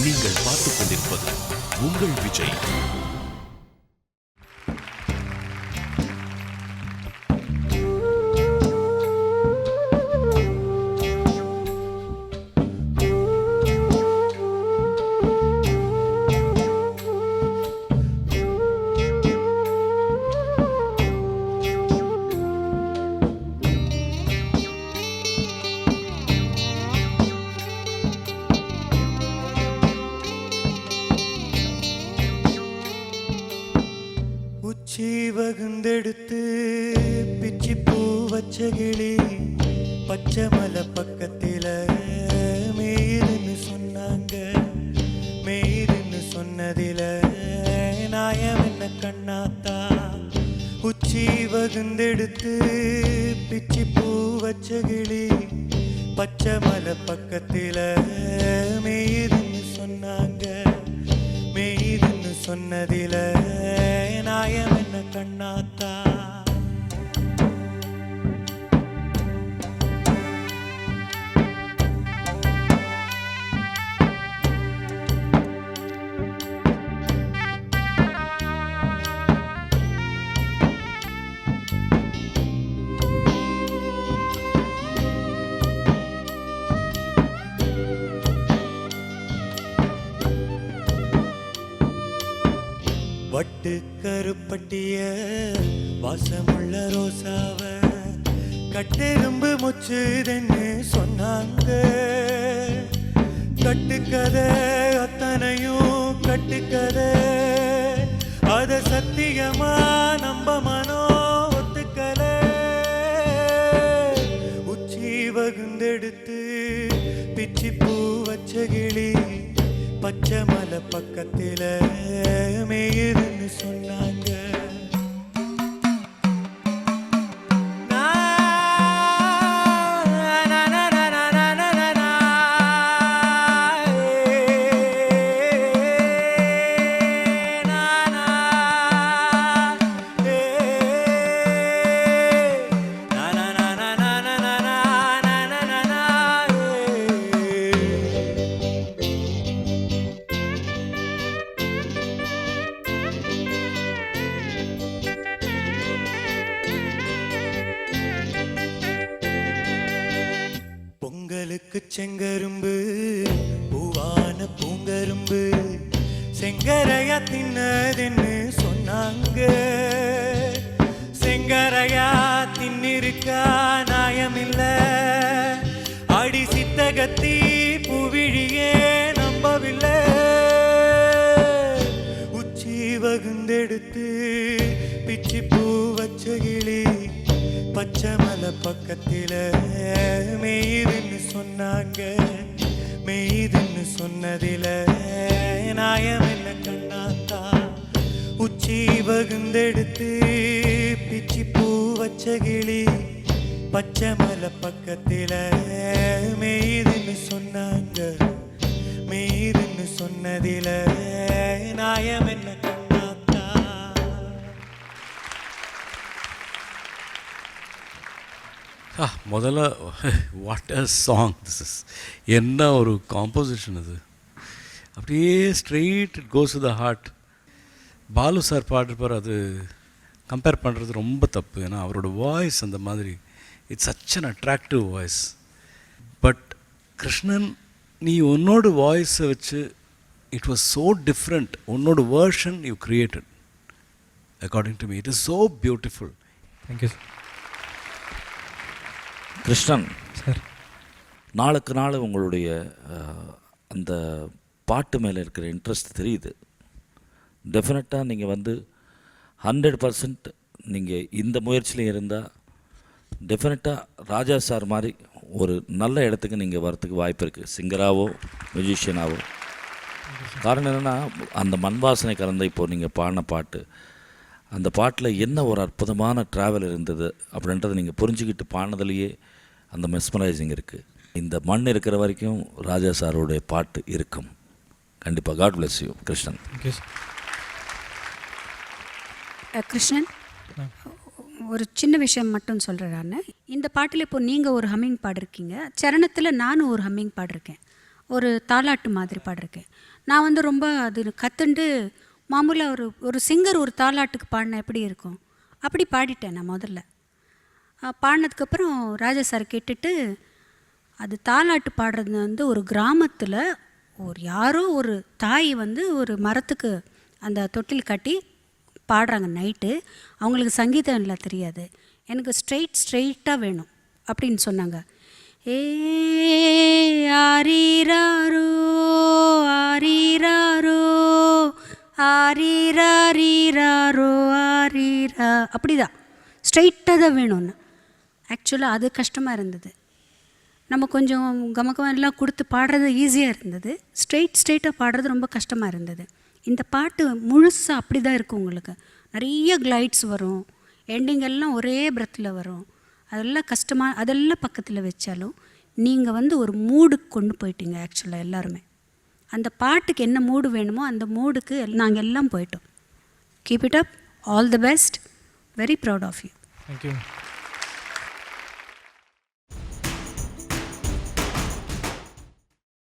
நீங்கள் பார்த்துக் கொண்டிருப்பது உங்கள் விஜய். வகுந்தெடுத்து பிச்சி பூ வச்ச கிளி பச்சை மலை பக்கத்தில மேயிருன்னு சொன்னாங்க. மேயிருன்னு சொன்னதில நாயம் என்ன கண்ணாத்தா. உச்சி வகுந்தெடுத்து பிச்சி பூ வச்ச கிளி பச்சை மலை பக்கத்தில மேயிருன்னு சொன்னாங்க. மேயிருன்னு சொன்னதில நாயம் என்ன கண்ணாத்தா. வட்டு கருப்பட்டிய வாசமுள்ள ரோசாவ கட்டெரும்பு முச்சுதுன்னு சொன்னாங்க. கட்டுக்கதை அத்தனையும் கட்டுக்கதை, அத சத்தியமா நம்ப மனோ ஒத்துக்கல. உச்சி வகுந்தெடுத்து பிச்சி பூ வச்ச கிளி பச்சை மலை பக்கத்தில மேயிருன்னு சொன்னாங்க. பொங்கலுக்கு செங்கரும்பு பூவான பூங்கரும்பு செங்கரையா தின்னதுன்னு சொன்னாங்க. செங்கரையா தின்னிருக்கா நாயமில்ல, அடி சித்தகத்தி பூவிழியே நம்பவில்லை. உச்சி வகுந்தெடுத்து பிச்சி பூ வச்ச கிளி பச்சை மலை பக்கத்தில மேயிருன்னு சொன்னாங்க. மேயிருன்னு சொன்னதில நாயம் என்ன கண்ணாத்தா. உச்சி வகுந்தெடுத்து பிச்சி பூ வச்ச கிளி பச்சை மலை பக்கத்தில மேயிருன்னு சொன்னாங்க. மேயிருன்னு சொன்னதில நாயம் என்ன கண்ணாத்தா. முதல்ல what a song this is. என்ன ஒரு காம்போசிஷன் இது, அப்படியே straight it goes to the heart. Balu sir பாடுறப்பார், அது கம்பேர் பண்ணுறது ரொம்ப தப்பு. ஏன்னா அவரோட வாய்ஸ் அந்த மாதிரி, it's such an attractive voice. But Krishnan, நீ உன்னோட வாய்ஸை வச்சு இட் வாஸ் ஸோ டிஃப்ரெண்ட். உன்னோட version you created according to me. It is so beautiful. Thank you Krishnan sir. நாளுக்கு நாள் உங்களுடைய அந்த பாட்டு மேலே இருக்கிற இன்ட்ரெஸ்ட் தெரியுது. டெஃபினட்டாக நீங்கள் 100% நீங்கள் இந்த முயற்சியில் இருந்தால் டெஃபினட்டாக ராஜா சார் மாதிரி ஒரு நல்ல இடத்துக்கு நீங்கள் வரத்துக்கு வாய்ப்பு இருக்குது, சிங்கராகவோ மியூசிஷியனாகவோ. காரணம் என்னென்னா, அந்த மண் வாசனை கலந்த இப்போது நீங்கள் பாடின பாட்டு, அந்த பாட்டில் என்ன ஒரு அற்புதமான ட்ராவல் இருந்தது அப்படின்றத நீங்கள் புரிஞ்சுக்கிட்டு பாடினதுலேயே அந்த மெஸ்மரைசிங் இருக்குது. இந்த மண் இருக்கிற வரைக்கும் ராஜா சாரோடைய பாட்டு இருக்கும் கண்டிப்பாக. God bless you Krishnan. Krishnan, ஒரு சின்ன விஷயம் மட்டும் சொல்கிறேன். இந்த பாட்டில் இப்போ நீங்கள் ஒரு ஹம்மிங் பாடிருக்கீங்க, சரணத்தில் நானும் ஒரு ஹம்மிங் பாடிருக்கேன். ஒரு தாலாட்டு மாதிரி பாடிருக்கேன். நான் வந்து ரொம்ப அது கற்றுண்டு மாமூலாக ஒரு சிங்கர் ஒரு தாலாட்டுக்கு பாடினா எப்படி இருக்கும் அப்படி பாடிட்டேன் நான் முதல்ல. பாடினதுக்கப்புறம் ராஜா சார் கேட்டுட்டு, அது தாலாட்டு பாடுறது வந்து ஒரு கிராமத்தில் யாரோ ஒரு தாய் வந்து ஒரு மரத்துக்கு அந்த தொட்டில் கட்டி பாடுறாங்க நைட்டு. அவங்களுக்கு சங்கீதம் எல்லாம் தெரியாது. எனக்கு ஸ்ட்ரெயிட்டாக வேணும் அப்படின்னு சொன்னாங்க. ஏ ஆரீராரோ ஆரீராரோ ஆரீராரீராரோ ஆரீரா, அப்படிதான் ஸ்ட்ரெயிட்டாக தான் வேணும்னு. ஆக்சுவலாக அது கஷ்டமாக இருந்தது. நம்ம கொஞ்சம் கமக்கம் எல்லாம் கொடுத்து பாடுறது ஈஸியாக இருந்தது. ஸ்ட்ரெயிட்டாக பாடுறது ரொம்ப கஷ்டமாக இருந்தது. இந்த பாட்டு முழுசாக அப்படி தான் இருக்கும். உங்களுக்கு நிறைய கிளைட்ஸ் வரும், எண்டிங் எல்லாம் ஒரே பிரத்தில் வரும். அதெல்லாம் கஷ்டமாக, அதெல்லாம் பக்கத்தில் வச்சாலும் நீங்கள் வந்து ஒரு மூடுக்கு கொண்டு போயிட்டீங்க. ஆக்சுவலாக எல்லாருமே அந்த பாட்டுக்கு என்ன மூடு வேணுமோ அந்த மூடுக்கு நாங்கள் எல்லாம் போயிட்டோம். Keep it up, all the best, very proud of you. Thank you.